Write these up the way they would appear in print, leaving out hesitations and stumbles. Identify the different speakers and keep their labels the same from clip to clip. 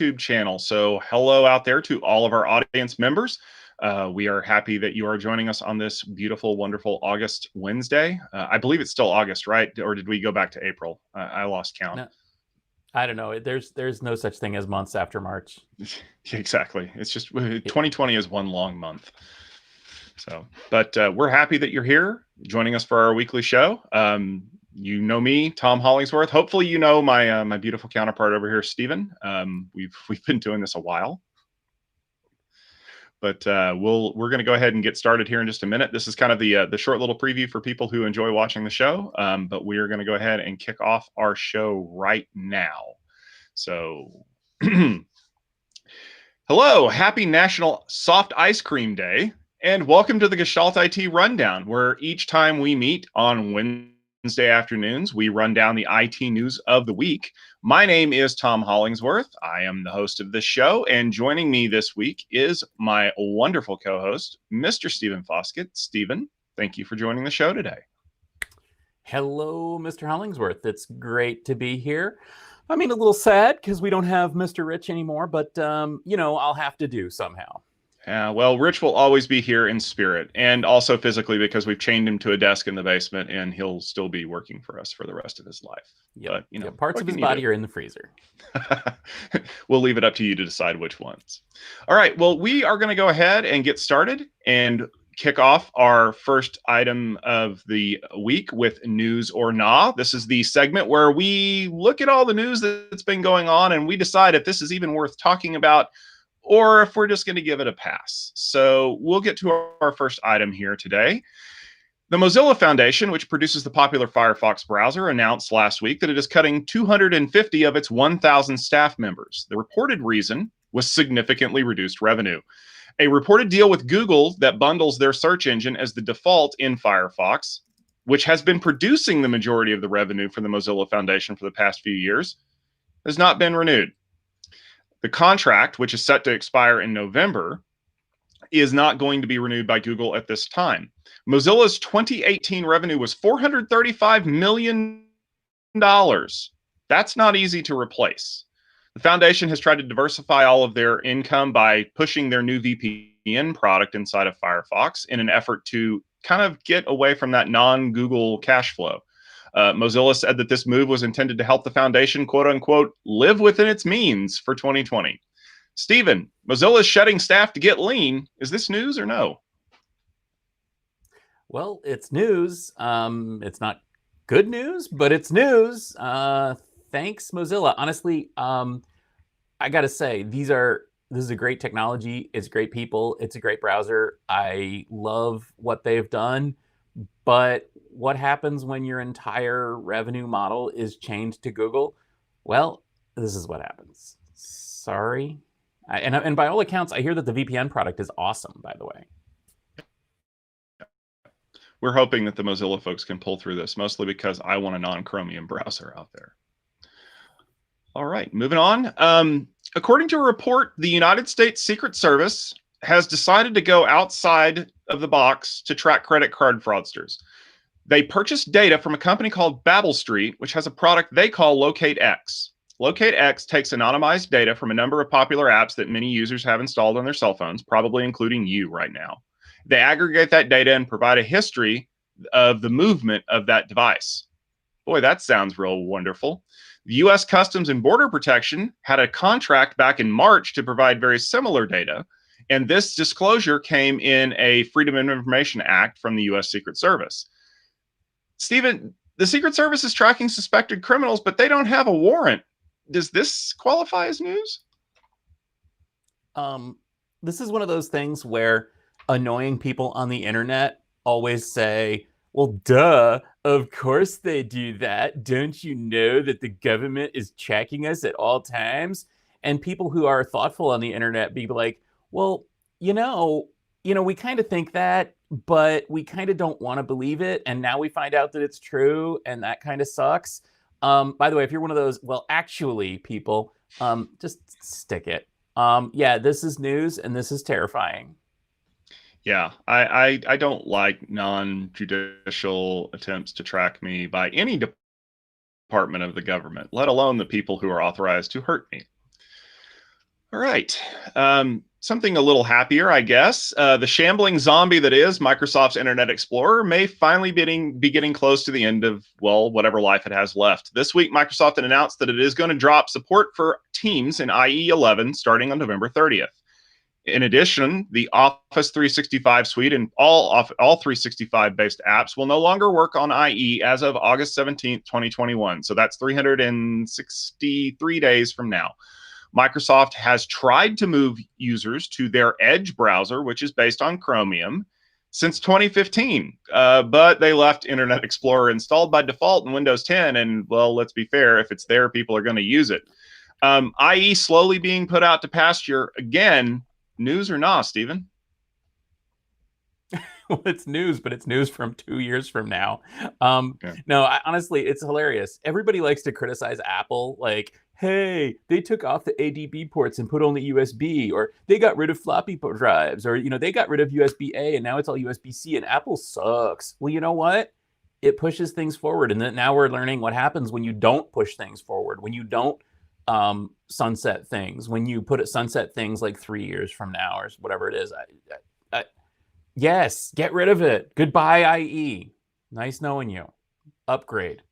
Speaker 1: YouTube channel. So hello out there to all of our audience members. We are happy that you are joining us on this beautiful, wonderful August Wednesday. I believe it's still August, right? Or did we go back to April? I lost count.
Speaker 2: No, I don't know. There's no such thing as months after March.
Speaker 1: Exactly. It's just
Speaker 2: It,
Speaker 1: 2020 is one long month. So, but we're happy that you're here joining us for our weekly show. You know me, Tom Hollingsworth. Hopefully, you know my my beautiful counterpart over here, Stephen. We've been doing this a while, but we're going to go ahead and get started here in just a minute. This is kind of the short little preview for people who enjoy watching the show. But we are going to go ahead and kick off our show right now. So, hello, happy National Soft Ice Cream Day. And welcome to the Gestalt IT Rundown, where each time we meet on Wednesday afternoons, we run down the IT news of the week. My name is Tom Hollingsworth. I am the host of this show, and joining me this week is my wonderful co-host, Mr. Stephen Foskett. Stephen, thank you for joining the show today.
Speaker 2: Hello, Mr. Hollingsworth. It's great to be here. I mean, a little sad because we don't have Mr. Rich anymore, but, I'll have to do somehow.
Speaker 1: Well, Rich will always be here in spirit and also physically because we've chained him to a desk in the basement and he'll still be working for us for the rest of his life.
Speaker 2: Yep. But, parts of his body are in the freezer.
Speaker 1: We'll leave it up to you to decide which ones. All right. Well, we are going to go ahead and get started and kick off our first item of the week with News or Nah. This is the segment where we look at all the news that's been going on and we decide if this is even worth talking about or if we're just going to give it a pass. So we'll get to our first item here today. The Mozilla Foundation, which produces the popular Firefox browser, announced last week that it is cutting 250 of its 1,000 staff members. The reported reason was significantly reduced revenue. A reported deal with Google that bundles their search engine as the default in Firefox, which has been producing the majority of the revenue for the Mozilla Foundation for the past few years, has not been renewed. The contract, which is set to expire in November, is not going to be renewed by Google at this time. Mozilla's 2018 revenue was $435 million. That's not easy to replace. The foundation has tried to diversify all of their income by pushing their new VPN product inside of Firefox in an effort to kind of get away from that non-Google cash flow. Mozilla said that this move was intended to help the foundation, quote unquote, live within its means for 2020. Stephen, Mozilla is shedding staff to get lean. Is this news or no?
Speaker 2: Well, it's news. It's not good news, but it's news. Thanks, Mozilla. Honestly, I got to say, this is a great technology. It's great people. It's a great browser. I love what they've done. But what happens when your entire revenue model is chained to Google? Well, this is what happens. Sorry. And by all accounts, I hear that the VPN product is awesome, by the way.
Speaker 1: We're hoping that the Mozilla folks can pull through this, mostly because I want a non-Chromium browser out there. All right, moving on. According to a report, the United States Secret Service has decided to go outside of the box to track credit card fraudsters. They purchased data from a company called Babel Street, which has a product they call LocateX. LocateX takes anonymized data from a number of popular apps that many users have installed on their cell phones, probably including you right now. They aggregate that data and provide a history of the movement of that device. Boy, that sounds real wonderful. The U.S. Customs and Border Protection had a contract back in March to provide very similar data. And this disclosure came in a Freedom of Information Act from the U.S. Secret Service. Stephen, the Secret Service is tracking suspected criminals, but they don't have a warrant. Does this qualify as news?
Speaker 2: This is one of those things where annoying people on the internet always say, well, duh, of course they do that. Don't you know that the government is tracking us at all times? And people who are thoughtful on the internet be like, well, we kind of think that, but we kind of don't want to believe it. And now we find out that it's true. And that kind of sucks. By the way, if you're one of those, well, actually, people, just stick it. Yeah, this is news and this is terrifying.
Speaker 1: Yeah, I don't like non-judicial attempts to track me by any department of the government, let alone the people who are authorized to hurt me. All right. Something a little happier, I guess. The shambling zombie that is Microsoft's Internet Explorer may finally be getting close to the end of, well, whatever life it has left. This week, Microsoft announced that it is going to drop support for Teams in IE 11 starting on November 30th. In addition, the Office 365 suite and all 365 based apps will no longer work on IE as of August 17th, 2021. So that's 363 days from now. Microsoft has tried to move users to their Edge browser, which is based on Chromium, since 2015. But they left Internet Explorer installed by default in Windows 10. And, well, let's be fair, if it's there, people are going to use it. IE slowly being put out to pasture. Again, news or not, Stephen?
Speaker 2: Well, it's news, but it's news from 2 years from now. No, honestly, it's hilarious. Everybody likes to criticize Apple, like, hey, they took off the ADB ports and put only USB, or they got rid of floppy drives, or they got rid of USB-A and now it's all USB-C, and Apple sucks. Well, you know what? It pushes things forward, and then now we're learning what happens when you don't push things forward, when you don't sunset things, when you sunset things like 3 years from now or whatever it is. Yes, get rid of it. Goodbye, IE. Nice knowing you. Upgrade.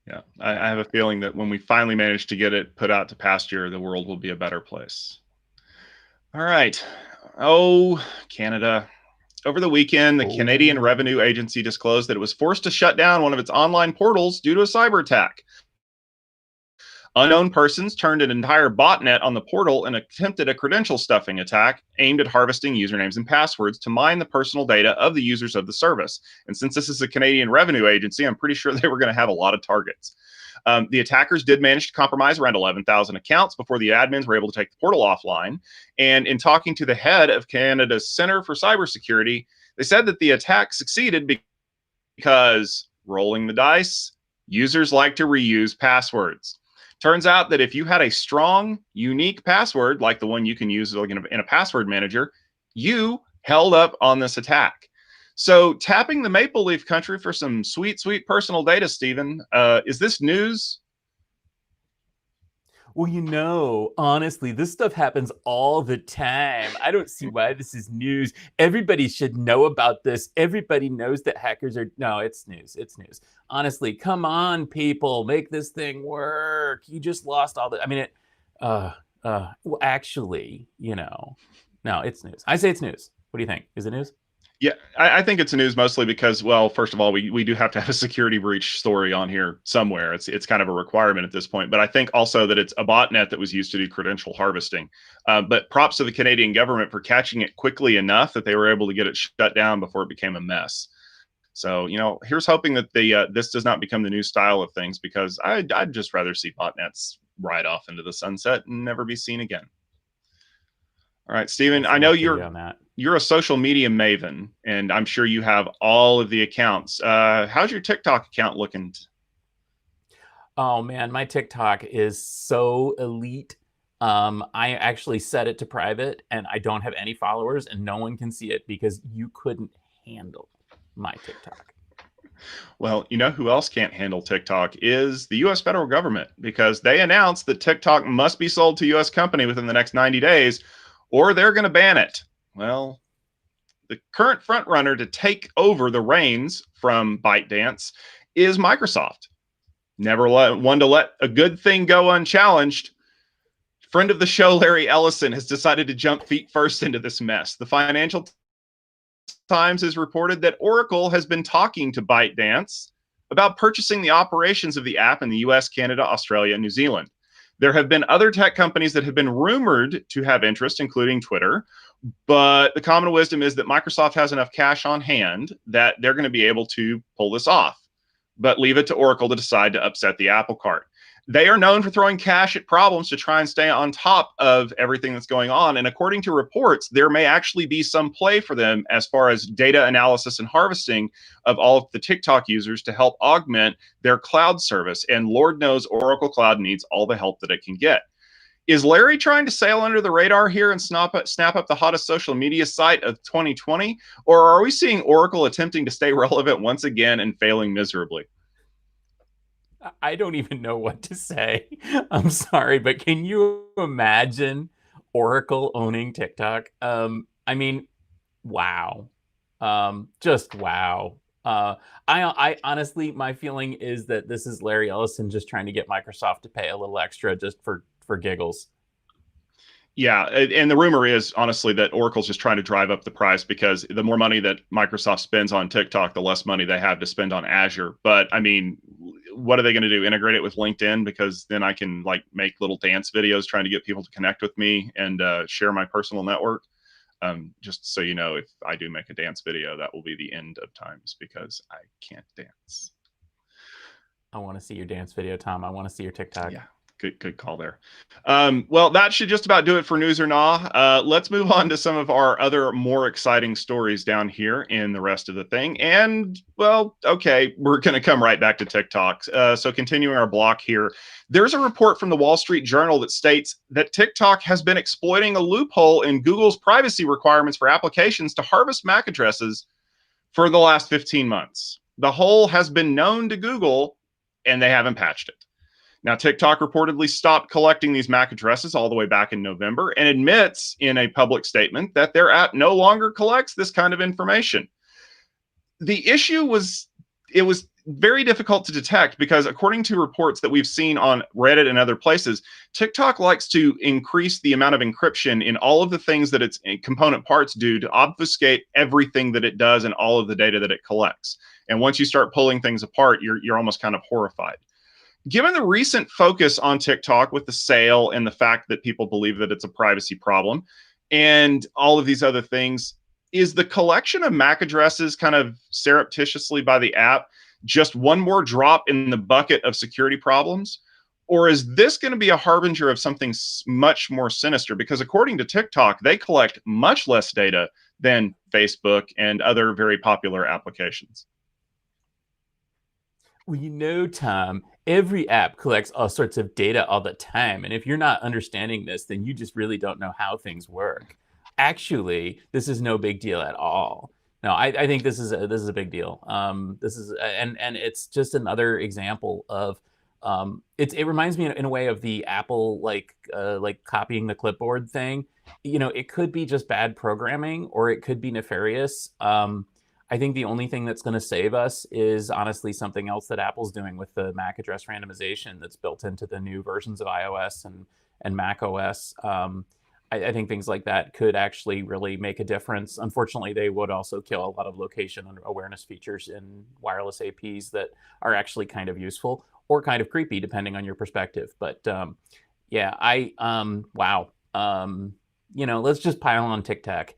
Speaker 1: Yeah, I have a feeling that when we finally manage to get it put out to pasture, the world will be a better place. All right. Oh, Canada. Over the weekend, the Canadian Revenue Agency disclosed that it was forced to shut down one of its online portals due to a cyber attack. Unknown persons turned an entire botnet on the portal and attempted a credential stuffing attack aimed at harvesting usernames and passwords to mine the personal data of the users of the service. And since this is a Canadian Revenue Agency, I'm pretty sure they were going to have a lot of targets. The attackers did manage to compromise around 11,000 accounts before the admins were able to take the portal offline. And in talking to the head of Canada's Centre for Cybersecurity, they said that the attack succeeded because, rolling the dice, users like to reuse passwords. Turns out that if you had a strong, unique password, like the one you can use in a password manager, you held up on this attack. So tapping the Maple Leaf country for some sweet, sweet personal data, Stephen, is this news?
Speaker 2: Well, honestly, this stuff happens all the time. I don't see why this is news. Everybody should know about this. Everybody knows that hackers are... No, it's news. It's news. Honestly, come on, people. Make this thing work. You just lost all the... I mean, well, actually, no, it's news. I say it's news. What do you think? Is it news?
Speaker 1: Yeah, I think it's news mostly because, well, first of all, we do have to have a security breach story on here somewhere. It's kind of a requirement at this point. But I think also that it's a botnet that was used to do credential harvesting. But props to the Canadian government for catching it quickly enough that they were able to get it shut down before it became a mess. So, here's hoping that this does not become the new style of things, because I'd just rather see botnets ride off into the sunset and never be seen again. All right, Stephen, I know you're a social media maven, and I'm sure you have all of the accounts. How's your TikTok account looking?
Speaker 2: Oh, man, my TikTok is so elite. I actually set it to private, and I don't have any followers, and no one can see it because you couldn't handle my TikTok.
Speaker 1: Well, you know who else can't handle TikTok is the U.S. federal government, because they announced that TikTok must be sold to a U.S. company within the next 90 days, or they're going to ban it. Well, the current frontrunner to take over the reins from ByteDance is Microsoft. Never one to let a good thing go unchallenged. Friend of the show, Larry Ellison, has decided to jump feet first into this mess. The Financial Times has reported that Oracle has been talking to ByteDance about purchasing the operations of the app in the US, Canada, Australia, and New Zealand. There have been other tech companies that have been rumored to have interest, including Twitter, but the common wisdom is that Microsoft has enough cash on hand that they're going to be able to pull this off, but leave it to Oracle to decide to upset the apple cart. They are known for throwing cash at problems to try and stay on top of everything that's going on. And according to reports, there may actually be some play for them as far as data analysis and harvesting of all of the TikTok users to help augment their cloud service. And Lord knows Oracle Cloud needs all the help that it can get. Is Larry trying to sail under the radar here and snap up the hottest social media site of 2020? Or are we seeing Oracle attempting to stay relevant once again and failing miserably?
Speaker 2: I don't even know what to say. I'm sorry, but can you imagine Oracle owning TikTok. I mean, wow. Just wow. I honestly, my feeling is that this is Larry Ellison just trying to get Microsoft to pay a little extra just for giggles.
Speaker 1: Yeah, and the rumor is honestly that Oracle's just trying to drive up the price because the more money that Microsoft spends on TikTok, the less money they have to spend on Azure. But I mean, what are they going to do? Integrate it with LinkedIn? Because then I can like make little dance videos trying to get people to connect with me and share my personal network. Just so you know, if I do make a dance video, that will be the end of times because I can't dance.
Speaker 2: I want to see your dance video, Tom. I want to see your TikTok.
Speaker 1: Yeah. Good call there. Well, that should just about do it for News or Nah. Let's move on to some of our other more exciting stories down here in the rest of the thing. And, well, okay, we're going to come right back to TikTok. So continuing our block here, there's a report from the Wall Street Journal that states that TikTok has been exploiting a loophole in Google's privacy requirements for applications to harvest MAC addresses for the last 15 months. The hole has been known to Google, and they haven't patched it. Now, TikTok reportedly stopped collecting these MAC addresses all the way back in November and admits in a public statement that their app no longer collects this kind of information. The issue was it was very difficult to detect because according to reports that we've seen on Reddit and other places, TikTok likes to increase the amount of encryption in all of the things that its component parts do to obfuscate everything that it does and all of the data that it collects. And once you start pulling things apart, you're almost kind of horrified. Given the recent focus on TikTok with the sale and the fact that people believe that it's a privacy problem and all of these other things, is the collection of MAC addresses kind of surreptitiously by the app just one more drop in the bucket of security problems? Or is this going to be a harbinger of something much more sinister? Because according to TikTok, they collect much less data than Facebook and other very popular applications.
Speaker 2: Well, you know, Tom, every app collects all sorts of data all the time. And if you're not understanding this, then you just really don't know how things work. Actually, this is no big deal at all. No, I think this is a big deal. This is and it's just another example of it reminds me in a way of the Apple like copying the clipboard thing. You know, it could be just bad programming or it could be nefarious. I think the only thing that's going to save us is honestly something else that Apple's doing with the MAC address randomization that's built into the new versions of iOS and Mac OS. I think things like that could actually really make a difference. Unfortunately, they would also kill a lot of location awareness features in wireless APs that are actually kind of useful or kind of creepy, depending on your perspective. But yeah, wow. You know, let's just pile on TikTok.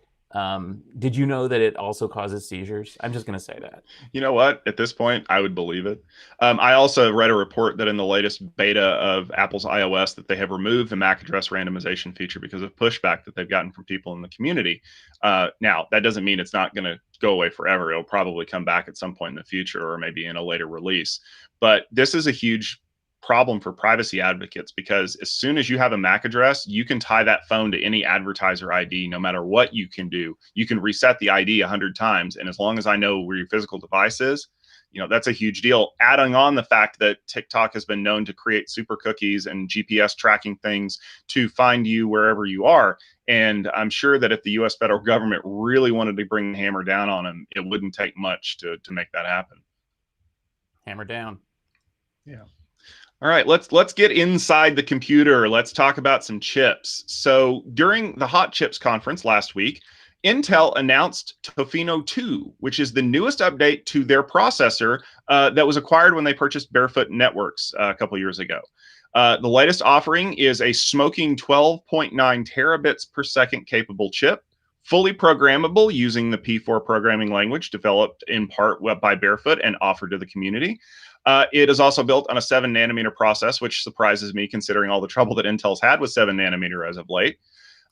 Speaker 2: Did you know that it also causes seizures? I'm just going to say that.
Speaker 1: You know what? At this point, I would believe it. I also read a report that in the latest beta of Apple's iOS that they have removed the MAC address randomization feature because of pushback that they've gotten from people in the community. Now, that doesn't mean it's not going to go away forever. It'll probably come back at some point in the future or maybe in a later release. But this is a huge problem for privacy advocates because as soon as you have a MAC address, you can tie that phone to any advertiser ID, no matter what you can do. You can reset the ID 100 times. And as long as I know where your physical device is, you know, that's a huge deal. Adding on the fact that TikTok has been known to create super cookies and GPS tracking things to find you wherever you are. And I'm sure that if the US federal government really wanted to bring the hammer down on them, it wouldn't take much to make that happen.
Speaker 2: Hammer down.
Speaker 1: Yeah. All right, let's get inside the computer. Let's talk about some chips. So during the Hot Chips conference last week, Intel announced Tofino2, which is the newest update to their processor that was acquired when they purchased Barefoot Networks a couple years ago. The latest offering is a smoking 12.9 terabits per second capable chip, fully programmable using the P4 programming language developed in part by Barefoot and offered to the community. It is also built on a 7 nanometer process, which surprises me considering all the trouble that Intel's had with 7 nanometer as of late.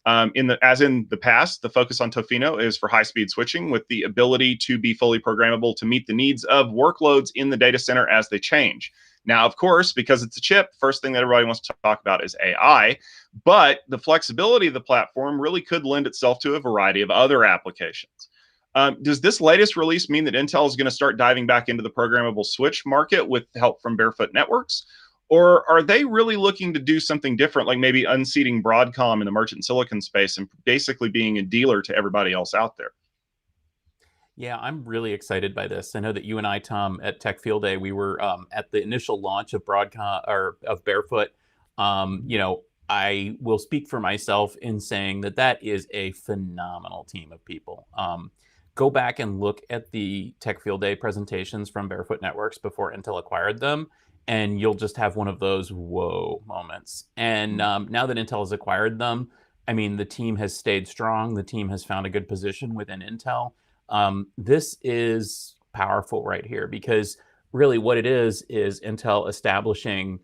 Speaker 1: As in the past, the focus on Tofino is for high-speed switching with the ability to be fully programmable to meet the needs of workloads in the data center as they change. Now, of course, because it's a chip, first thing that everybody wants to talk about is AI, but the flexibility of the platform really could lend itself to a variety of other applications. Does this latest release mean that Intel is going to start diving back into the programmable switch market with help from Barefoot Networks? Or are they really looking to do something different, like maybe unseating Broadcom in the merchant silicon space and basically being a dealer to everybody else out there?
Speaker 2: Yeah, I'm really excited by this. I know that you and I, Tom, at Tech Field Day, we were at the initial launch of Broadcom or of Barefoot. I will speak for myself in saying that that is a phenomenal team of people. Go back and look at the Tech Field Day presentations from Barefoot Networks before Intel acquired them, and you'll just have one of those whoa moments. And now that Intel has acquired them, I mean, the team has stayed strong. The team has found a good position within Intel. This is powerful right here because really what it is Intel establishing,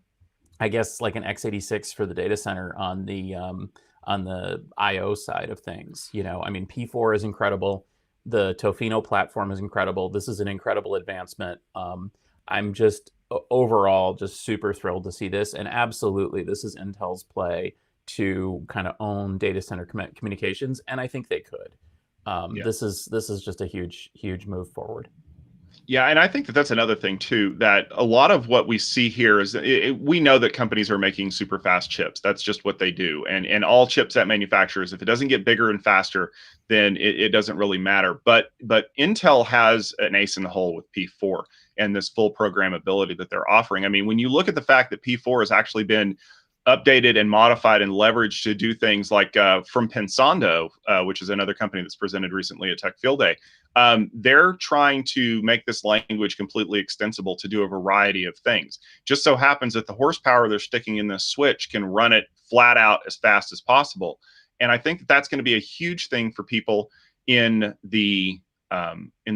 Speaker 2: I guess, like an x86 for the data center on the I/O side of things. I mean, P4 is incredible. The Tofino platform is incredible. This is an incredible advancement. I'm just overall just super thrilled to see this, and absolutely, this is Intel's play to kind of own data center communications, and I think they could.
Speaker 1: Yeah.
Speaker 2: This is just a huge move forward.
Speaker 1: Yeah, and I think that that's another thing too. That a lot of what we see here is we know that companies are making super fast chips. That's just what they do, and all chipset manufacturers, if it doesn't get bigger and faster, then it doesn't really matter. But Intel has an ace in the hole with P4 and this full programmability that they're offering. I mean, when you look at the fact that P4 has actually been updated and modified and leveraged to do things like from Pensando, which is another company that's presented recently at Tech Field Day. They're trying to make this language completely extensible to do a variety of things. Just so happens that the horsepower they're sticking in this switch can run it flat out as fast as possible. And I think that that's going to be a huge thing for people in the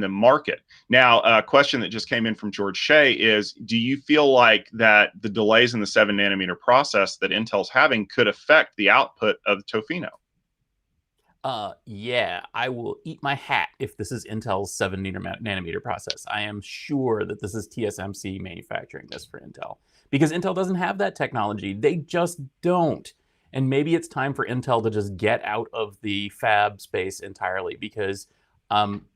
Speaker 1: market. Now, a question that just came in from George Shea is, do you feel like that the delays in the 7 nanometer process that Intel's having could affect the output of Tofino?
Speaker 2: Yeah, I will eat my hat if this is Intel's 7 nanometer process. I am sure that this is TSMC manufacturing this for Intel because Intel doesn't have that technology. They just don't. And maybe it's time for Intel to just get out of the fab space entirely because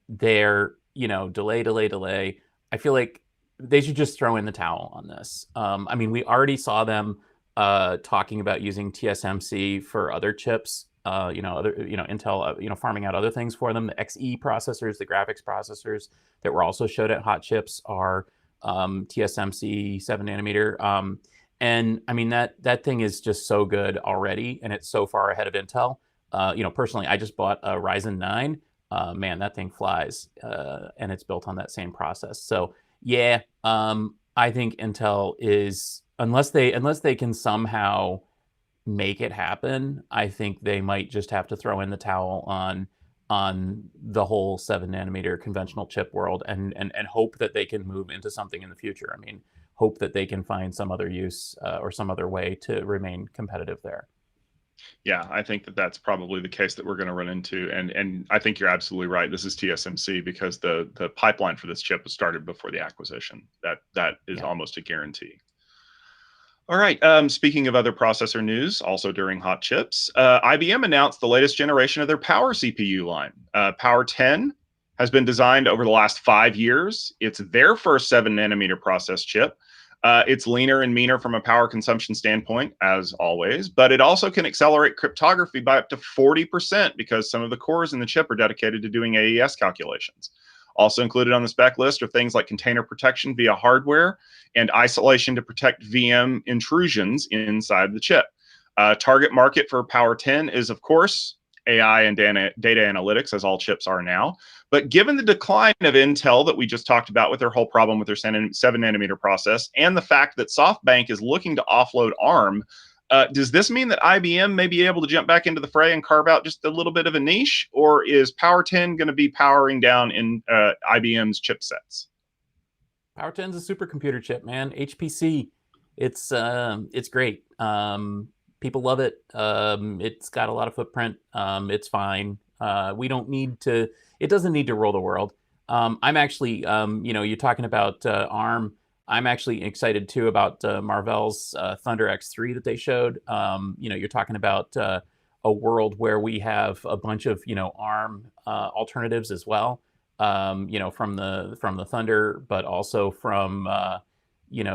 Speaker 2: they're, delay. I feel like they should just throw in the towel on this. I mean, we already saw them talking about using TSMC for other chips. Intel, farming out other things for them. The XE processors, the graphics processors that were also showed at Hot Chips are TSMC 7 nanometer. And I mean, that thing is just so good already, and it's so far ahead of Intel. Personally, I just bought a Ryzen 9. Man, that thing flies, and it's built on that same process. So yeah, I think Intel is, unless they can somehow make it happen, I think they might just have to throw in the towel on the whole 7 nanometer conventional chip world and hope that they can move into something in the future. I mean, hope that they can find some other use or some other way to remain competitive there.
Speaker 1: Yeah, I think that that's probably the case that we're going to run into, and I think you're absolutely right. This is TSMC because the pipeline for this chip was started before the acquisition. That is almost a guarantee. All right. Speaking of other processor news, also during Hot Chips, IBM announced the latest generation of their Power CPU line. Power10 has been designed over the last 5 years. It's their first 7 nanometer process chip. It's leaner and meaner from a power consumption standpoint, as always, but it also can accelerate cryptography by up to 40% because some of the cores in the chip are dedicated to doing AES calculations. Also included on the spec list are things like container protection via hardware and isolation to protect VM intrusions inside the chip. Target market for Power10 is, of course, AI and data analytics, as all chips are now. But given the decline of Intel that we just talked about with their whole problem with their 7 nanometer process and the fact that SoftBank is looking to offload ARM, does this mean that IBM may be able to jump back into the fray and carve out just a little bit of a niche, or is Power10 going to be powering down in IBM's chipsets?
Speaker 2: Power10 is a supercomputer chip, man. HPC, it's great. People love it. It's got a lot of footprint. It's fine. We don't need to. It doesn't need to rule the world. I'm actually, you're talking about ARM. I'm actually excited too about Marvell's Thunder X3 that they showed. You're talking about a world where we have a bunch of ARM alternatives as well. From the Thunder, but also from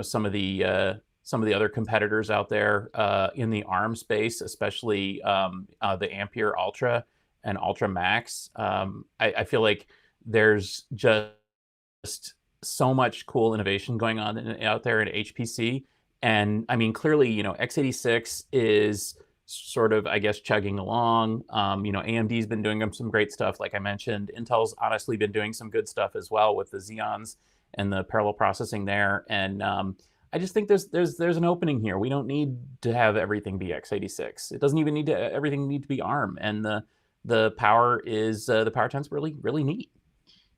Speaker 2: some of the some of the other competitors out there in the ARM space, especially the Ampere Ultra and Ultra Max. I feel like there's just so much cool innovation going on out there in HPC. And I mean, clearly, x86 is sort of, I guess, chugging along. AMD's been doing some great stuff, like I mentioned. Intel's honestly been doing some good stuff as well with the Xeons and the parallel processing there. And I just think there's an opening here. We don't need to have everything be x86. It doesn't even need to everything need to be ARM. And the Power is the Power10's really neat.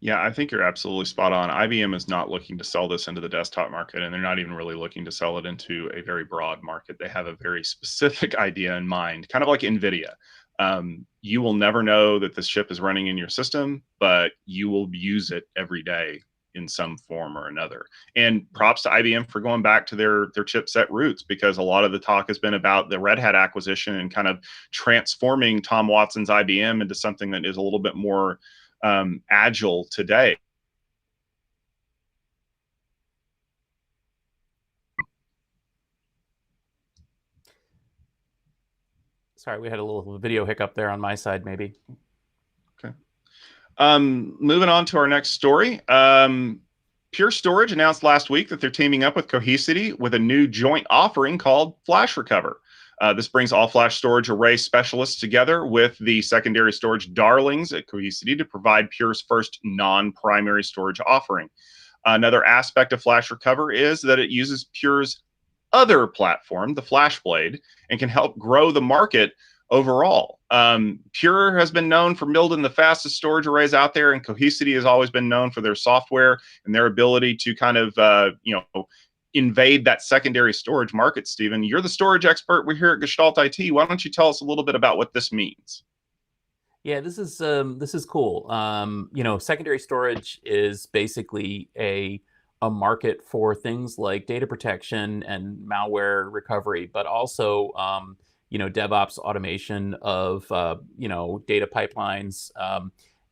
Speaker 1: Yeah, I think you're absolutely spot on. IBM is not looking to sell this into the desktop market, and they're not even really looking to sell it into a very broad market. They have a very specific idea in mind, kind of like NVIDIA. You will never know that this chip is running in your system, but you will use it every day in some form or another. And props to IBM for going back to their chipset roots, because a lot of the talk has been about the Red Hat acquisition and kind of transforming Tom Watson's IBM into something that is a little bit more agile today.
Speaker 2: Sorry, we had a little video hiccup there on my side, maybe.
Speaker 1: Okay. Moving on to our next story. Pure Storage announced last week that they're teaming up with Cohesity with a new joint offering called Flash Recover. This brings all flash storage array specialists together with the secondary storage darlings at Cohesity to provide Pure's first non-primary storage offering. Another aspect of Flash Recover is that it uses Pure's other platform, the FlashBlade, and can help grow the market overall. Pure has been known for building the fastest storage arrays out there, and Cohesity has always been known for their software and their ability to kind of, invade that secondary storage market. Stephen, you're the storage expert. We're here at Gestalt IT. Why don't you tell us a little bit about what this means?
Speaker 2: Yeah, this is cool. Secondary storage is basically a market for things like data protection and malware recovery, but also DevOps automation of data pipelines.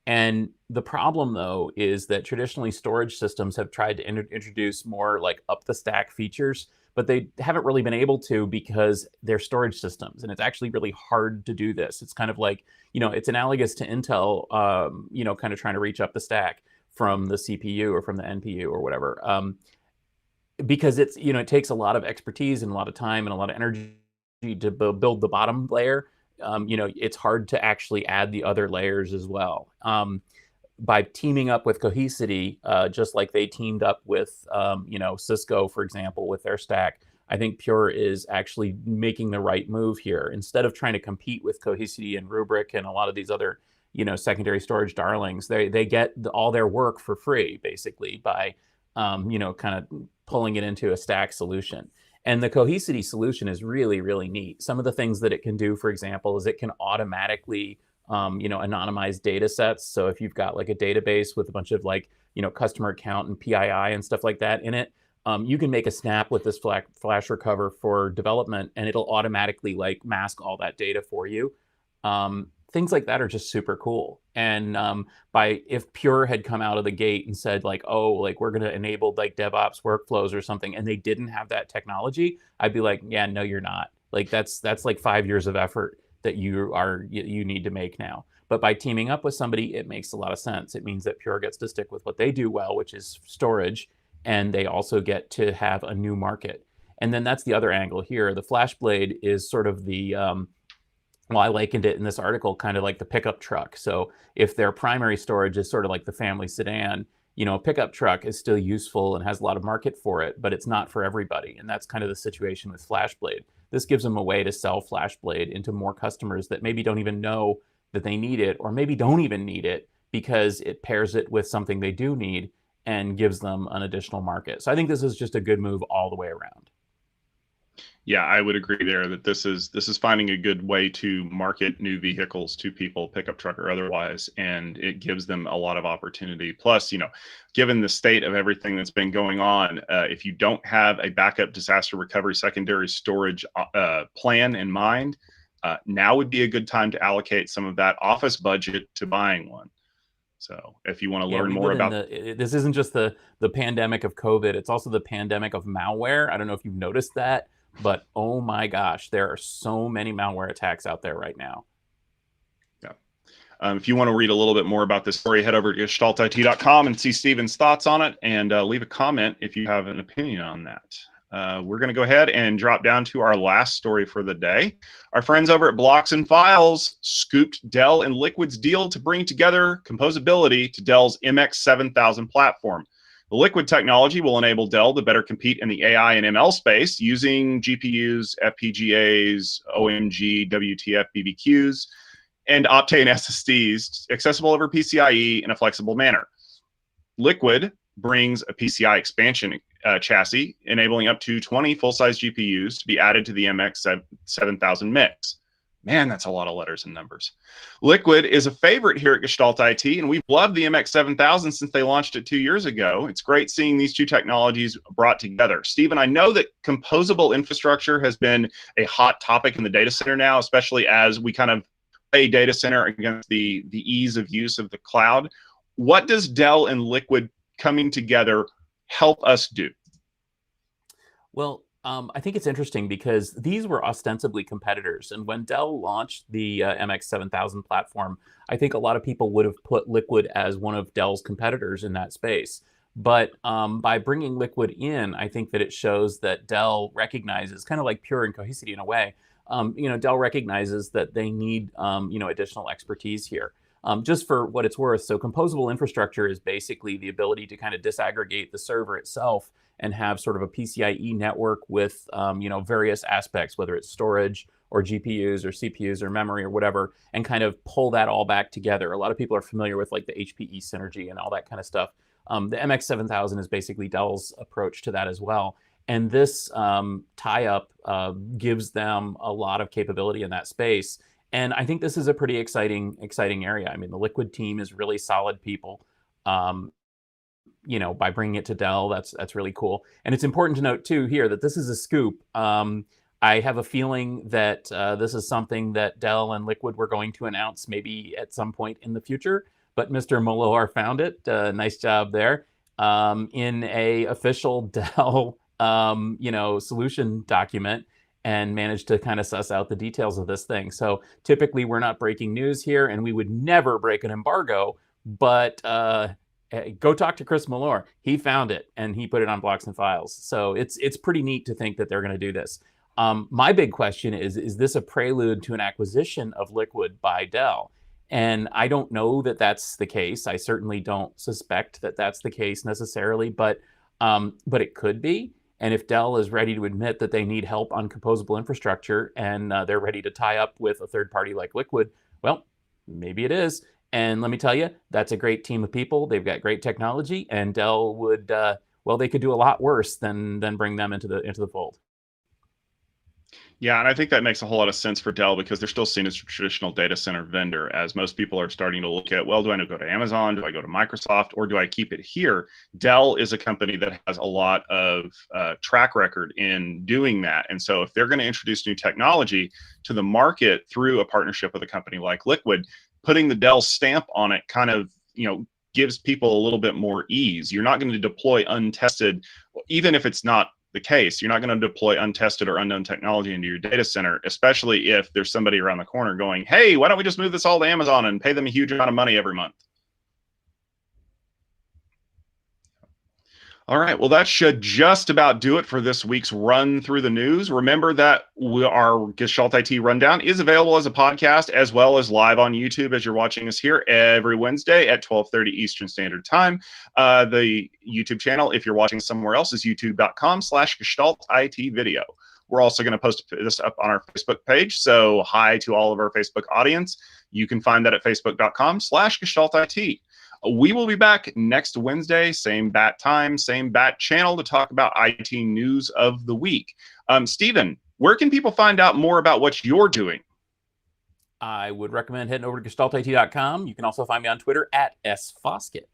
Speaker 2: And the problem, though, is that traditionally storage systems have tried to introduce more like up the stack features, but they haven't really been able to because they're storage systems. And it's actually really hard to do this. It's kind of like, it's analogous to Intel, kind of trying to reach up the stack from the CPU or from the NPU or whatever. Because it's, it takes a lot of expertise and a lot of time and a lot of energy to build the bottom layer. It's hard to actually add the other layers as well. By teaming up with Cohesity, just like they teamed up with, Cisco, for example, with their stack, I think Pure is actually making the right move here. Instead of trying to compete with Cohesity and Rubrik and a lot of these other, secondary storage darlings, they get all their work for free, basically, by, kind of pulling it into a stack solution. And the Cohesity solution is really, really neat. Some of the things that it can do, for example, is it can automatically, anonymize data sets. So if you've got like a database with a bunch of like, customer account and PII and stuff like that in it, you can make a snap with this Flash Recover for development, and it'll automatically like mask all that data for you. Things like that are just super cool. And if Pure had come out of the gate and said like, oh, like we're going to enable like DevOps workflows or something, and they didn't have that technology, I'd be like, yeah, no, you're not. Like that's like 5 years of effort that you need to make now. But by teaming up with somebody, it makes a lot of sense. It means that Pure gets to stick with what they do well, which is storage, and they also get to have a new market. And then that's the other angle here. The FlashBlade is sort of the well, I likened it in this article kind of like the pickup truck. So if their primary storage is sort of like the family sedan, a pickup truck is still useful and has a lot of market for it, but it's not for everybody. And that's kind of the situation with FlashBlade. This gives them a way to sell FlashBlade into more customers that maybe don't even know that they need it, or maybe don't even need it because it pairs it with something they do need and gives them an additional market. So I think this is just a good move all the way around.
Speaker 1: Yeah, I would agree there that this is finding a good way to market new vehicles to people, pickup truck or otherwise, and it gives them a lot of opportunity. Plus, given the state of everything that's been going on, if you don't have a backup disaster recovery secondary storage plan in mind, now would be a good time to allocate some of that office budget to buying one. So if you want to
Speaker 2: Yeah,
Speaker 1: learn
Speaker 2: we
Speaker 1: more
Speaker 2: live in
Speaker 1: about
Speaker 2: this isn't just the pandemic of COVID, it's also the pandemic of malware. I don't know if you've noticed that, but oh my gosh, there are so many malware attacks out there right now.
Speaker 1: yeah. If you want to read a little bit more about this story, head over to gestaltit.com and see Stephen's thoughts on it, and leave a comment if you have an opinion on that. We're going to go ahead and drop down to our last story for the day. Our friends over at Blocks and Files scooped Dell and Liquid's deal to bring together composability to Dell's MX7000 platform. The Liquid technology will enable Dell to better compete in the AI and ML space using GPUs, FPGAs, OMG, WTF, BBQs, and Optane SSDs accessible over PCIe in a flexible manner. Liquid brings a PCI expansion chassis, enabling up to 20 full-size GPUs to be added to the MX7000 mix. Man, that's a lot of letters and numbers. Liquid is a favorite here at Gestalt IT, and we've loved the MX7000 since they launched it 2 years ago. It's great seeing these two technologies brought together. Stephen, I know that composable infrastructure has been a hot topic in the data center now, especially as we kind of play data center against the ease of use of the cloud. What does Dell and Liquid coming together help us do?
Speaker 2: Well, I think it's interesting because these were ostensibly competitors. And when Dell launched the MX7000 platform, I think a lot of people would have put Liquid as one of Dell's competitors in that space. But by bringing Liquid in, I think that it shows that Dell recognizes, kind of like Pure and Cohesity in a way, Dell recognizes that they need additional expertise here. Just for what it's worth, so composable infrastructure is basically the ability to kind of disaggregate the server itself and have sort of a PCIe network with various aspects, whether it's storage or GPUs or CPUs or memory or whatever, and kind of pull that all back together. A lot of people are familiar with like the HPE Synergy and all that kind of stuff. The MX7000 is basically Dell's approach to that as well. And this tie-up gives them a lot of capability in that space. And I think this is a pretty exciting area. I mean, the Liquid team is really solid people. By bringing it to Dell, that's really cool. And it's important to note too here that this is a scoop. I have a feeling that this is something that Dell and Liquid were going to announce maybe at some point in the future. But Mr. Moloar found it. Nice job there. In a official Dell solution document, and managed to kind of suss out the details of this thing. So typically we're not breaking news here, and we would never break an embargo, but go talk to Chris Moloar. He found it, and he put it on Blocks and Files. So it's pretty neat to think that they're going to do this. My big question is this a prelude to an acquisition of Liquid by Dell? And I don't know that that's the case. I certainly don't suspect that that's the case necessarily, but it could be. And if Dell is ready to admit that they need help on composable infrastructure and they're ready to tie up with a third party like Liquid, well, maybe it is. And let me tell you, that's a great team of people. They've got great technology, and Dell would, they could do a lot worse than bring them into the fold.
Speaker 1: Yeah, and I think that makes a whole lot of sense for Dell because they're still seen as a traditional data center vendor, as most people are starting to look at, well, do I go to Amazon? Do I go to Microsoft? Or do I keep it here? Dell is a company that has a lot of track record in doing that. And so if they're going to introduce new technology to the market through a partnership with a company like Liquid, putting the Dell stamp on it kind of, gives people a little bit more ease. You're not going to deploy untested, even if it's not the case. You're not going to deploy untested or unknown technology into your data center, especially if there's somebody around the corner going, hey, why don't we just move this all to Amazon and pay them a huge amount of money every month? All right, well, that should just about do it for this week's run through the news. Remember that our Gestalt IT Rundown is available as a podcast as well as live on YouTube as you're watching us here every Wednesday at 12:30 Eastern Standard Time. The YouTube channel, if you're watching somewhere else, is youtube.com/Gestalt IT video. We're also going to post this up on our Facebook page, so hi to all of our Facebook audience. You can find that at facebook.com/Gestalt IT. We will be back next Wednesday, same bat time, same bat channel, to talk about IT news of the week. Stephen, where can people find out more about what you're doing?
Speaker 2: I would recommend heading over to gestaltit.com. You can also find me on Twitter at @sfoskett.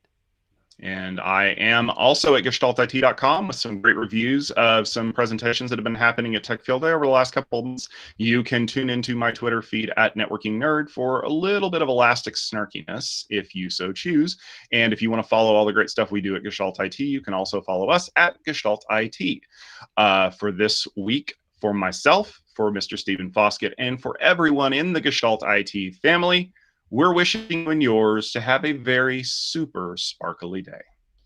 Speaker 1: And I am also at gestaltit.com with some great reviews of some presentations that have been happening at Tech Field Day over the last couple of months. You can tune into my Twitter feed at Networking Nerd for a little bit of elastic snarkiness if you so choose. And if you want to follow all the great stuff we do at Gestalt IT, you can also follow us at Gestalt IT. For this week, for myself, for Mr. Stephen Foskett, and for everyone in the Gestalt IT family, we're wishing you and yours to have a very super sparkly day.